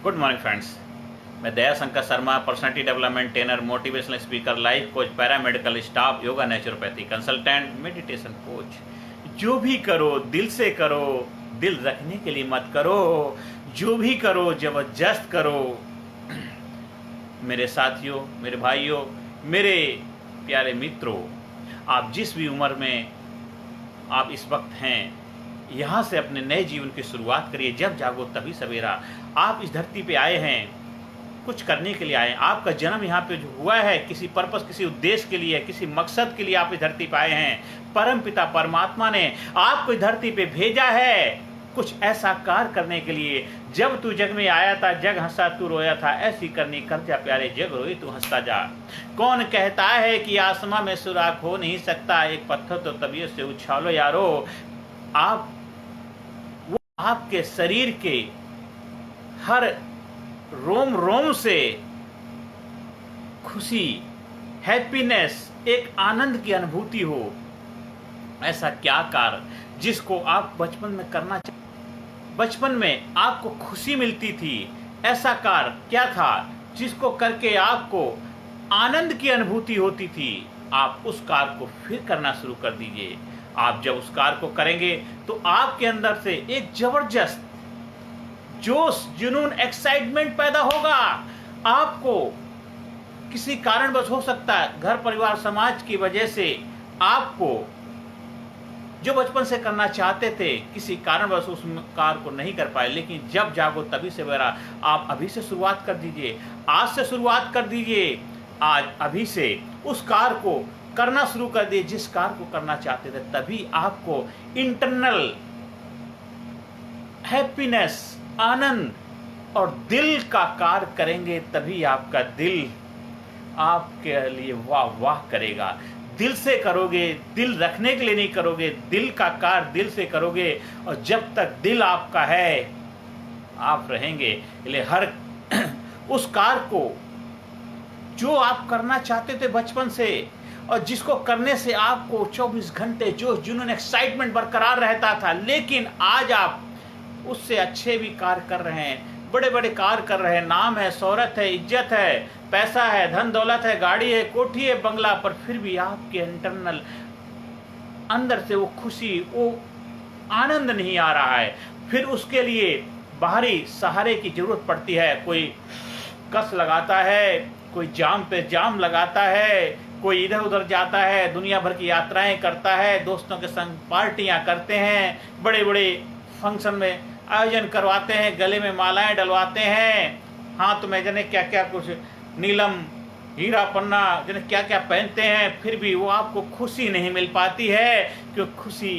Good morning friends. मैं Daya Shankar Sharma, personality development trainer, motivational speaker, life coach, paramedical staff, yoga naturopathy consultant, meditation coach. जो भी करो दिल से करो, दिल रखने के लिए मत करो। जो भी करो जबरदस्त करो। मेरे साथियों, मेरे भाइयों, मेरे प्यारे मित्रों, आप जिस भी उम्र में आप इस वक्त हैं, यहाँ से अपने नए जीवन की शुरुआत करिए। जब जागो तभी सवेरा। आप इस धरती पे आए हैं, कुछ करने के लिए आए हैं। आपका जन्म यहाँ पे जो हुआ है किसी पर्पस, किसी उद्देश्य के लिए, किसी मकसद के लिए आप इस धरती पे आए हैं। परम पिता परमात्मा ने आपको इस धरती पे भेजा है कुछ ऐसा कार्य करने के लिए। जब तू जग में आया था, जग हंसा तू रोया था, ऐसी करनी कर जा प्यारे, जग रोई तू हंसता जा। कौन कहता है कि आसमां में सुराख हो नहीं सकता, एक पत्थर तो तबीयत से उछालो यारो। आप वो आपके शरीर के हर रोम रोम से खुशी, हैप्पीनेस, एक आनंद की अनुभूति हो। ऐसा क्या कार्य जिसको आप बचपन में करना चाहते, बचपन में आपको खुशी मिलती थी, ऐसा कार्य क्या था जिसको करके आपको आनंद की अनुभूति होती थी। आप उस कार्य को फिर करना शुरू कर दीजिए। आप जब उस कार्य को करेंगे तो आपके अंदर से एक जबरदस्त जोश, जुनून, एक्साइटमेंट पैदा होगा। आपको किसी कारणवश हो सकता है, घर परिवार समाज की वजह से आपको जो बचपन से करना चाहते थे किसी कारणवश उस कार्य को नहीं कर पाए, लेकिन जब जागो तभी सवेरा। आप अभी से शुरुआत कर दीजिए, आज से शुरुआत कर दीजिए। आज अभी से उस कार्य को करना शुरू कर दिए जिस कार्य को करना चाहते थे। तभी आपको इंटरनल हैप्पीनेस, आनंद और दिल का कार्य करेंगे, तभी आपका दिल आपके लिए वाह वाह करेगा। दिल से करोगे, दिल रखने के लिए नहीं करोगे, दिल का कार्य दिल से करोगे। और जब तक दिल आपका है आप रहेंगे। इसलिए हर उस कार्य को जो आप करना चाहते थे बचपन से और जिसको करने से आपको 24 घंटे जो जुनून, एक्साइटमेंट बरकरार रहता था, लेकिन आज आप उससे अच्छे भी कार्य कर रहे हैं, बड़े बड़े कार्य कर रहे हैं। नाम है, शोहरत है, इज्जत है, पैसा है, धन दौलत है, गाड़ी है, कोठी है, बंगला, पर फिर भी आपके इंटरनल अंदर से वो खुशी, वो आनंद नहीं आ रहा है। फिर उसके लिए बाहरी सहारे की जरूरत पड़ती है। कोई कस लगाता है, कोई जाम पे जाम लगाता है, कोई इधर उधर जाता है, दुनिया भर की यात्राएं करता है, दोस्तों के संग पार्टियां करते हैं, बड़े बड़े फंक्शन में आयोजन करवाते हैं, गले में मालाएं डलवाते हैं, हाथ में जने क्या क्या कुछ नीलम, हीरा पन्ना, जने क्या क्या पहनते हैं। फिर भी वो आपको खुशी नहीं मिल पाती है, क्योंकि खुशी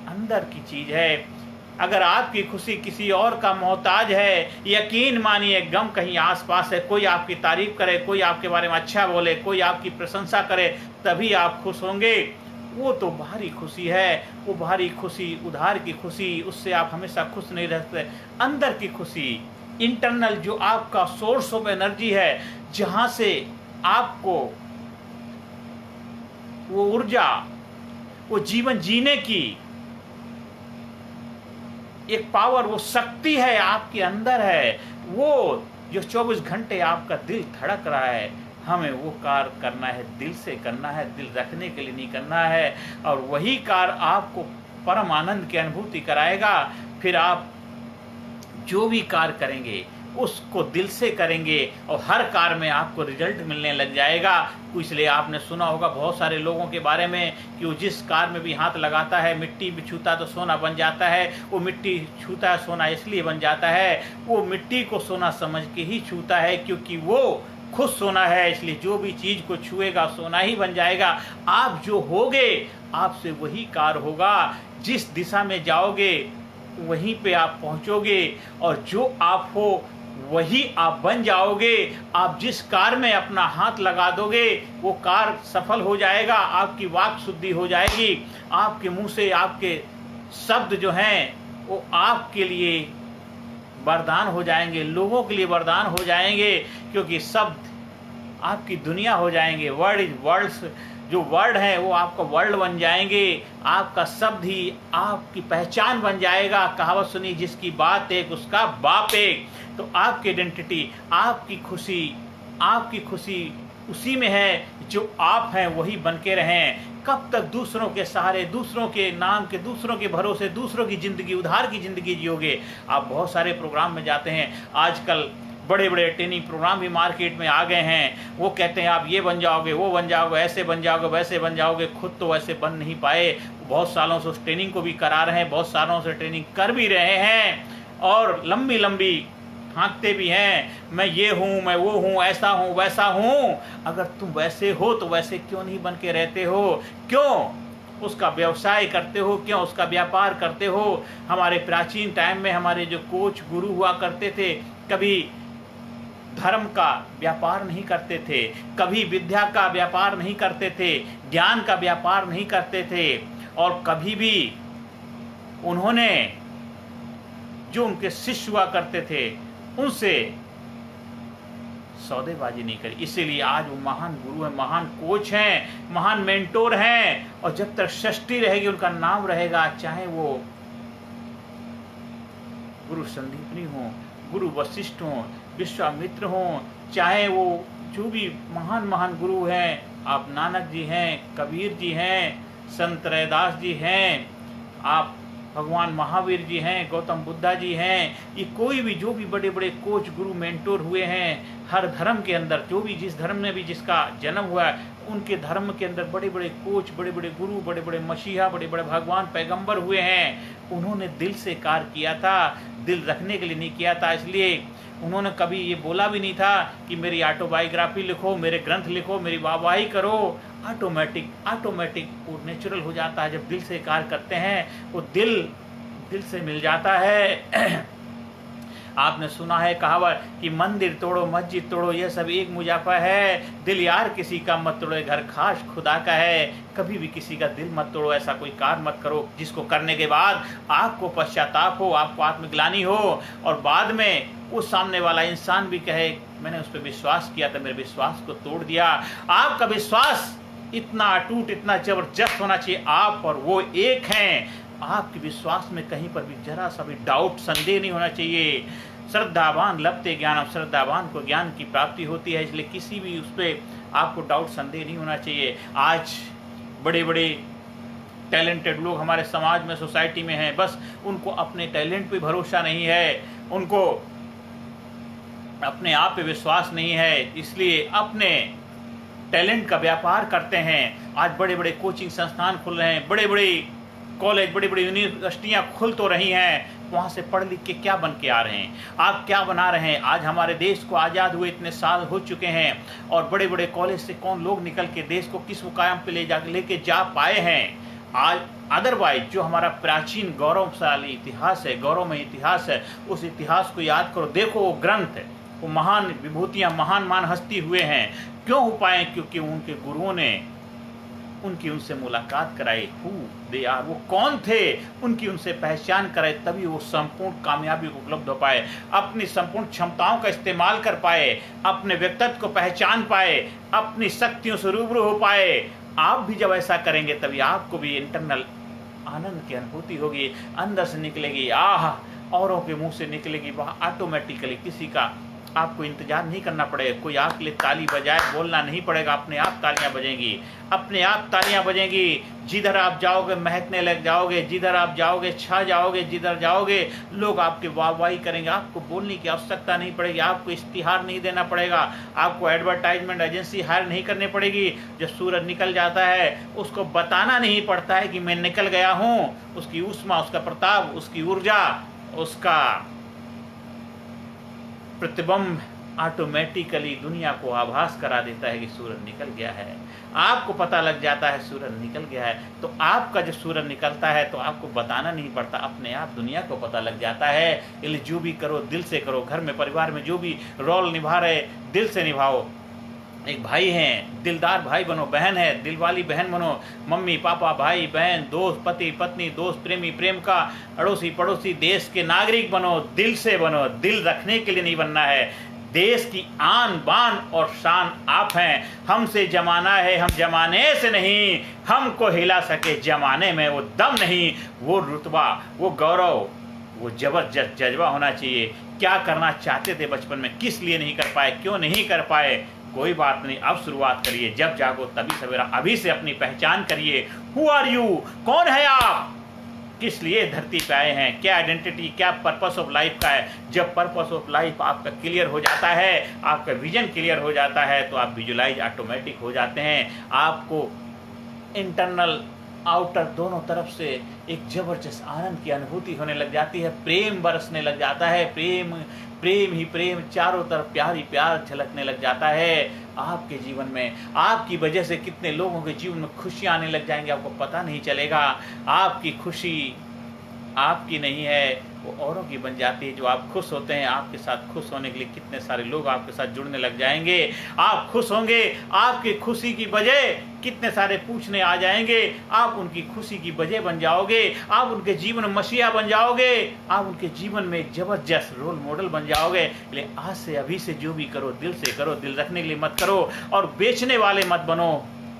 अंदर की चीज है। अगर आपकी खुशी किसी और का मोहताज है, यकीन मानिए गम कहीं आसपास है। कोई आपकी तारीफ करे, कोई आपके बारे में अच्छा बोले, कोई आपकी प्रशंसा करे, तभी आप खुश होंगे। वो तो बाहरी खुशी है, वो बाहरी खुशी, उधार की खुशी, उससे आप हमेशा खुश नहीं रहते। अंदर की खुशी, इंटरनल जो आपका सोर्स ऑफ एनर्जी है, जहां से आपको वो ऊर्जा, वो जीवन जीने की एक पावर, वो शक्ति है आपके अंदर है। वो जो 24 घंटे आपका दिल धड़क रहा है, हमें वो कार्य करना है, दिल से करना है, दिल रखने के लिए नहीं करना है। और वही कार्य आपको परम आनंद की अनुभूति कराएगा। फिर आप जो भी कार्य करेंगे उसको दिल से करेंगे और हर कार्य में आपको रिजल्ट मिलने लग जाएगा। इसलिए आपने सुना होगा बहुत सारे लोगों के बारे में कि वो जिस कार्य में भी हाथ लगाता है, मिट्टी भी छूता तो सोना बन जाता है। वो मिट्टी छूता है सोना इसलिए बन जाता है, वो मिट्टी को सोना समझ के ही छूता है, क्योंकि वो खुद सोना है। इसलिए जो भी चीज को छुएगा सोना ही बन जाएगा। आप जो होगे आपसे वही कार्य होगा। जिस दिशा में जाओगे वहीं पे आप पहुंचोगे, और जो आप हो वही आप बन जाओगे। आप जिस कार्य में अपना हाथ लगा दोगे वो कार्य सफल हो जाएगा। आपकी वाक शुद्धि हो जाएगी। आपके मुंह से आपके शब्द जो हैं वो आपके लिए वरदान हो जाएंगे, लोगों के लिए वरदान हो जाएंगे, क्योंकि शब्द आपकी दुनिया हो जाएंगे। वर्ड इज वर्ड्स जो वर्ड है वो आपका वर्ल्ड बन जाएंगे, आपका शब्द ही आपकी पहचान बन जाएगा। कहावत सुनी, जिसकी बात एक उसका बाप एक। तो आपकी आइडेंटिटी, आपकी खुशी उसी में है, जो आप हैं वही बन के रहें। कब तक दूसरों के सहारे, दूसरों के नाम के, दूसरों के भरोसे, दूसरों की जिंदगी, उधार की जिंदगी जियोगे? आप बहुत सारे प्रोग्राम में जाते हैं, आजकल बड़े बड़े ट्रेनिंग प्रोग्राम भी मार्केट में आ गए हैं। वो कहते हैं आप ये बन जाओगे, वो बन जाओगे, ऐसे बन जाओगे, वैसे बन जाओगे। खुद तो वैसे बन नहीं पाए, बहुत सालों से उस ट्रेनिंग को भी करा रहे हैं, बहुत सालों से ट्रेनिंग कर भी रहे हैं और लंबी लंबी हाँकते भी हैं, मैं ये हूँ, मैं वो हूँ, ऐसा हूँ, वैसा हूँ। अगर तुम वैसे हो तो वैसे क्यों नहीं बन के रहते हो? क्यों उसका व्यवसाय करते हो? क्यों उसका व्यापार करते हो? हमारे प्राचीन टाइम में हमारे जो कोच गुरु हुआ करते थे, कभी धर्म का व्यापार नहीं करते थे, कभी विद्या का व्यापार नहीं करते थे, ज्ञान का व्यापार नहीं करते थे, और कभी भी उन्होंने जो उनके शिष्य हुआ करते थे उनसे सौदेबाजी नहीं करी। इसीलिए आज वो महान गुरु हैं, महान कोच हैं, महान मेंटोर हैं। और जब तक सृष्टि रहेगी उनका नाम रहेगा, चाहे वो गुरु संदीपनी हो, गुरु वशिष्ठ हो, विश्वामित्र हो, चाहे वो जो भी महान महान गुरु हैं, आप नानक जी हैं, कबीर जी हैं, संत रैदास जी हैं, आप भगवान महावीर जी हैं, गौतम बुद्धा जी हैं, ये कोई भी जो भी बड़े बड़े कोच गुरु मेंटोर हुए हैं, हर धर्म के अंदर जो भी जिस धर्म में भी जिसका जन्म हुआ है, उनके धर्म के अंदर बड़े बड़े कोच, बड़े बड़े गुरु, बड़े बड़े मसीहा, बड़े बड़े भगवान पैगंबर हुए हैं। उन्होंने दिल से कार्य किया था, दिल रखने के लिए नहीं किया था। इसलिए उन्होंने कभी ये बोला भी नहीं था कि मेरी ऑटोबायोग्राफी लिखो, मेरे ग्रंथ लिखो, मेरी वाहवाही करो। ऑटोमेटिक वो नेचुरल हो जाता है। जब दिल से कार्य करते हैं वो दिल से मिल जाता है। आपने सुना है कहावत कि मंदिर तोड़ो, मस्जिद तोड़ो, यह सब एक मुजाफा है। दिल यार किसी का मत तोड़ो, घर खास खुदा का है। कभी भी किसी का दिल मत तोड़ो, ऐसा कोई कार्य मत करो जिसको करने के बाद आपको पश्चाताप हो, आपको आत्मग्लानि हो, और बाद में वो सामने वाला इंसान भी कहे मैंने उस पर विश्वास किया था, मेरे विश्वास को तोड़ दिया। आपका विश्वास इतना अटूट, इतना जबरदस्त होना चाहिए, आप और वो एक हैं। आपके विश्वास में कहीं पर भी जरा सा भी डाउट, संदेह नहीं होना चाहिए। श्रद्धावान लभते ज्ञानम, श्रद्धावान को ज्ञान की प्राप्ति होती है। इसलिए किसी भी उस पर आपको डाउट, संदेह नहीं होना चाहिए। आज बड़े बड़े टैलेंटेड लोग हमारे समाज में, सोसाइटी में हैं, बस उनको अपने टैलेंट पे भरोसा नहीं है, उनको अपने आप पे विश्वास नहीं है, इसलिए अपने टैलेंट का व्यापार करते हैं। आज बड़े बड़े कोचिंग संस्थान खुल रहे हैं, बड़े बड़े कॉलेज, बड़ी बड़ी यूनिवर्सिटियाँ खुल तो रही हैं, वहाँ से पढ़ लिख के क्या बन के आ रहे हैं? आप क्या बना रहे हैं? आज हमारे देश को आज़ाद हुए इतने साल हो चुके हैं, और बड़े बड़े कॉलेज से कौन लोग निकल के देश को किस मुकाम पे लेके जा पाए हैं? आज अदरवाइज जो हमारा प्राचीन गौरवशाली इतिहास है, गौरवमय इतिहास है, उस इतिहास को याद करो। देखो वो ग्रंथ, वो महान विभूतियाँ, महान हस्ती हुए हैं। क्यों हो पाए? क्योंकि उनके गुरुओं ने उनकी उनसे मुलाकात कराई। हु दे आर, वो कौन थे, उनकी उनसे पहचान कराए, तभी वो संपूर्ण कामयाबी को उपलब्ध हो पाए, अपनी संपूर्ण क्षमताओं का इस्तेमाल कर पाए, अपने व्यक्तित्व को पहचान पाए, अपनी शक्तियों से रूबरू हो पाए। आप भी जब ऐसा करेंगे तभी आपको भी इंटरनल आनंद की अनुभूति होगी, अंदर से निकलेगी आह, औरों के मुंह से निकलेगी वह ऑटोमेटिकली। किसी का आपको इंतजार नहीं करना पड़ेगा, कोई आपके लिए ताली बजाए, बोलना नहीं पड़ेगा, अपने आप तालियां बजेंगी, अपने आप तालियां बजेंगी। जिधर आप जाओगे महकने लग जाओगे, जिधर आप जाओगे छा जाओगे, जिधर जाओगे लोग आपकी वाहवाही करेंगे। आपको बोलने की आवश्यकता नहीं पड़ेगी, आपको इश्तिहार नहीं देना पड़ेगा, आपको एडवर्टाइजमेंट एजेंसी हायर नहीं करनी पड़ेगी। जब सूरज निकल जाता है उसको बताना नहीं पड़ता है कि मैं निकल गया हूँ। उसकी ऊष्मा, उसका प्रताप, उसकी ऊर्जा, उसका प्रतिबिंब ऑटोमेटिकली दुनिया को आभास करा देता है कि सूरज निकल गया है। आपको पता लग जाता है सूरज निकल गया है, तो आपका जब सूरज निकलता है तो आपको बताना नहीं पड़ता, अपने आप दुनिया को पता लग जाता है। इसलिए जो भी करो दिल से करो, घर में परिवार में जो भी रोल निभा रहे दिल से निभाओ। एक भाई हैं, दिलदार भाई बनो, बहन है दिल वाली बहन बनो, मम्मी पापा भाई बहन दोस्त पति पत्नी दोस्त प्रेमी प्रेम का, अड़ोसी पड़ोसी देश के नागरिक बनो, दिल से बनो। दिल रखने के लिए नहीं बनना है, देश की आन बान और शान आप हैं। हमसे जमाना है, हम जमाने से नहीं, हमको हिला सके जमाने में वो दम नहीं। वो रुतबा, वो गौरव, वो जबरदस्त जज्बा होना चाहिए। क्या करना चाहते थे बचपन में, किस लिए नहीं कर पाए, क्यों नहीं कर पाए, कोई बात नहीं, अब शुरुआत करिए। जब जागो तभी सवेरा। अभी से अपनी पहचान करिए। हु आर यू, कौन है आप, किस लिए धरती पे आए हैं, क्या आइडेंटिटी, क्या पर्पस ऑफ लाइफ का है। जब पर्पस ऑफ लाइफ आपका क्लियर हो जाता है, आपका विजन क्लियर हो जाता है, तो आप विजुलाइज ऑटोमेटिक हो जाते हैं। आपको इंटरनल आउटर दोनों तरफ से एक जबरदस्त आनंद की अनुभूति होने लग जाती है। प्रेम बरसने लग जाता है, प्रेम प्रेम ही प्रेम, चारों तरफ प्यार ही प्यार झलकने लग जाता है आपके जीवन में। आपकी वजह से कितने लोगों के जीवन में खुशियां आने लग जाएंगे, आपको पता नहीं चलेगा। आपकी खुशी आपकी नहीं है, वो औरों की बन जाती है। जो आप खुश होते हैं, आपके साथ खुश होने के लिए कितने सारे लोग आपके साथ जुड़ने लग जाएंगे। आप खुश होंगे, आपकी खुशी की वजह कितने सारे पूछने आ जाएंगे। आप उनकी खुशी की वजह बन जाओगे, आप उनके जीवन में मसीहा बन जाओगे, आप उनके जीवन में एक जबरदस्त रोल मॉडल बन जाओगे। इसलिए आज से अभी से जो भी करो, दिल से करो, दिल रखने के लिए मत करो। और बेचने वाले मत बनो,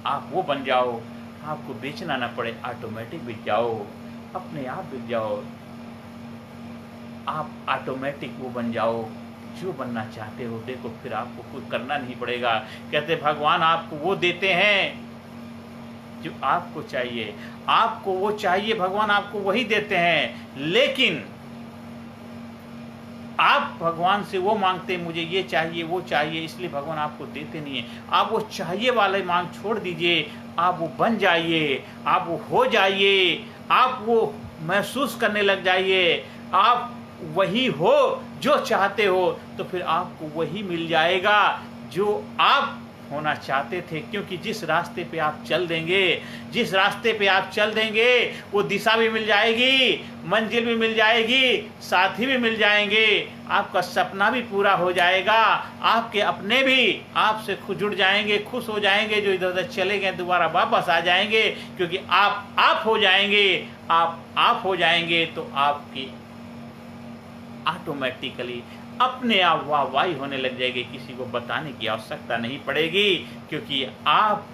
आप वो बन जाओ, आपको बेचना ना पड़े, ऑटोमेटिक बिक जाओ, अपने आप बिक जाओ। आप ऑटोमेटिक वो बन जाओ जो बनना चाहते हो। देखो, फिर आपको कुछ करना नहीं पड़ेगा। कहते भगवान आपको वो देते हैं जो आपको चाहिए, आपको वो चाहिए, भगवान आपको वही देते हैं। लेकिन आप भगवान से वो मांगते मुझे ये चाहिए वो चाहिए, इसलिए भगवान आपको देते नहीं है। आप वो चाहिए वाले मांग छोड़ दीजिए, आप वो बन जाइए, आप वो हो जाइए, आप वो महसूस करने लग जाइए। आप वही हो जो चाहते हो, तो फिर आपको वही मिल जाएगा जो आप होना चाहते थे। क्योंकि जिस रास्ते पे आप चल देंगे, जिस रास्ते पे आप चल देंगे, वो दिशा भी मिल जाएगी, मंजिल भी मिल जाएगी, साथी भी मिल जाएंगे, आपका सपना भी पूरा हो जाएगा, आपके अपने भी आपसे जुड़ जाएंगे, खुश हो जाएंगे। जो इधर उधर चले गए दोबारा वापस आ जाएंगे, क्योंकि आप हो जाएंगे। आप हो जाएंगे तो आपकी ऑटोमेटिकली अपने आप वाहवाही होने लग जाएगी, किसी को बताने की आवश्यकता नहीं पड़ेगी। क्योंकि आप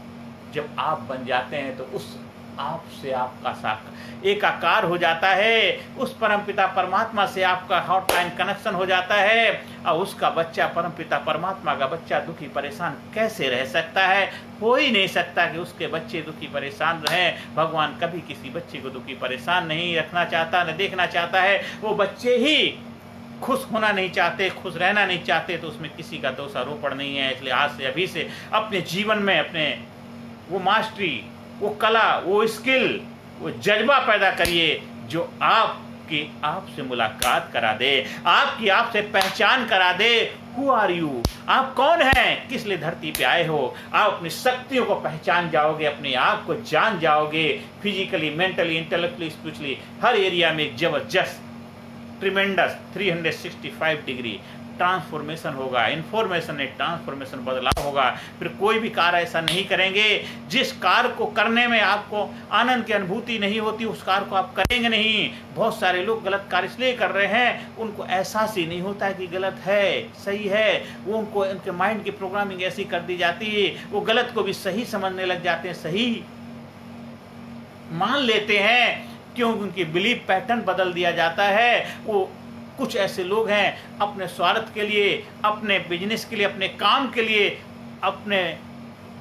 जब आप बन जाते हैं तो उस आप से आपका एकाकार हो जाता है, उस परमपिता परमात्मा से आपका हॉटलाइन कनेक्शन हो जाता है। और उसका बच्चा, परमपिता परमात्मा का बच्चा दुखी परेशान कैसे रह सकता है? हो ही नहीं सकता कि उसके बच्चे दुखी परेशान रहें। भगवान कभी किसी बच्चे को दुखी परेशान नहीं रखना चाहता, न देखना चाहता है। वो बच्चे ही खुश होना नहीं चाहते, खुश रहना नहीं चाहते, तो उसमें किसी का दोषारोपण नहीं है। इसलिए आज से अभी से अपने जीवन में अपने वो मास्टरी, वो कला, वो स्किल, वो जज्बा पैदा करिए जो आपकी आपसे मुलाकात करा दे, आपकी आपसे पहचान करा दे। हु आर यू, आप कौन हैं, किस लिए धरती पे आए हो। आप अपनी शक्तियों को पहचान जाओगे, अपने आप को जान जाओगे। फिजिकली, मेंटली, इंटेलेक्चुअली, स्पिरिचुअली, हर एरिया में एक जबरदस्त ट्रिमेंडस 365 डिग्री ट्रांसफॉर्मेशन होगा। इन्फॉर्मेशन ने ट्रांसफॉर्मेशन बदलाव होगा। फिर कोई भी कार्य ऐसा नहीं करेंगे जिस कार्य को करने में आपको आनंद की अनुभूति नहीं होती, उस कार्य को आप करेंगे नहीं। बहुत सारे लोग गलत कार्य इसलिए कर रहे हैं, उनको एहसास ही नहीं होता है कि गलत है, सही है। वो उनको उनके माइंड की प्रोग्रामिंग ऐसी कर दी जाती है, वो गलत को भी सही समझने लग जाते हैं, सही मान लेते हैं। क्यों? उनकी बिलीफ पैटर्न बदल दिया जाता है। वो कुछ ऐसे लोग हैं अपने स्वार्थ के लिए, अपने बिजनेस के लिए, अपने काम के लिए, अपने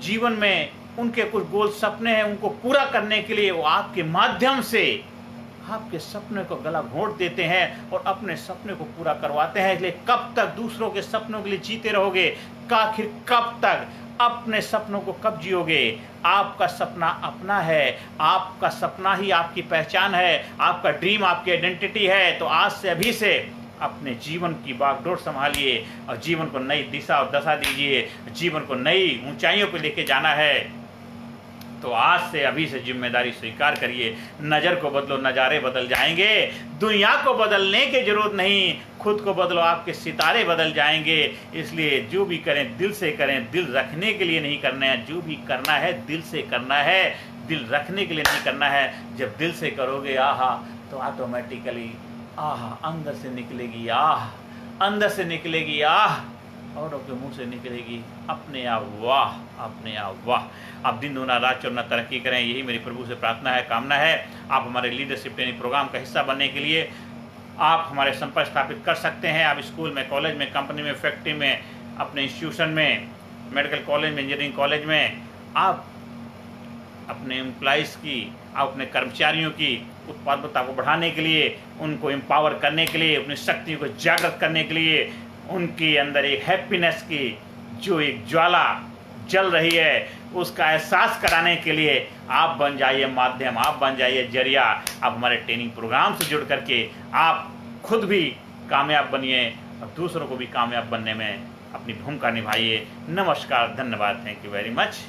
जीवन में उनके कुछ गोल सपने हैं, उनको पूरा करने के लिए वो आपके माध्यम से आपके सपने को गला घोंट देते हैं और अपने सपने को पूरा करवाते हैं। इसलिए कब तक दूसरों के सपनों के लिए जीते रहोगे? आखिर कब तक अपने सपनों को कब जियोगे? आपका सपना अपना है, आपका सपना ही आपकी पहचान है, आपका ड्रीम आपकी आइडेंटिटी है। तो आज से अभी से अपने जीवन की बागडोर संभालिए और जीवन को नई दिशा और दशा दीजिए। जीवन को नई ऊंचाइयों पर लेके जाना है तो आज से अभी से जिम्मेदारी स्वीकार करिए। नज़र को बदलो, नज़ारे बदल जाएंगे। दुनिया को बदलने की जरूरत नहीं, खुद को बदलो, आपके सितारे बदल जाएंगे। इसलिए जो भी करें दिल से करें, दिल रखने के लिए नहीं करना है। जो भी करना है दिल से करना है, दिल रखने के लिए नहीं करना है। जब दिल से करोगे आहा, तो ऑटोमेटिकली आहा अंदर से निकलेगी आह, अंदर से निकलेगी आह। और आपके मुंह से निकलेगी अपने आप वाह, अपने आप वाह। आप दिन दूना रात चौगुना तरक्की करें, यही मेरी प्रभु से प्रार्थना है, कामना है। आप हमारे लीडरशिप ट्रेनिंग प्रोग्राम का हिस्सा बनने के लिए आप हमारे संपर्क स्थापित कर सकते हैं। आप स्कूल में, कॉलेज में, कंपनी में, फैक्ट्री में, अपने इंस्टीट्यूशन में, मेडिकल कॉलेज में, इंजीनियरिंग कॉलेज में, आप अपने एम्प्लॉइज़ की, आप अपने कर्मचारियों की उत्पादकता को बढ़ाने के लिए, उनको एम्पावर करने के लिए, अपनी शक्ति को जागृत करने के लिए, उनके अंदर एक हैप्पीनेस की जो एक ज्वाला जल रही है उसका एहसास कराने के लिए आप बन जाइए माध्यम, आप बन जाइए जरिया। आप हमारे ट्रेनिंग प्रोग्राम से जुड़ करके आप खुद भी कामयाब बनिए और दूसरों को भी कामयाब बनने में अपनी भूमिका निभाइए। नमस्कार, धन्यवाद, थैंक यू वेरी मच।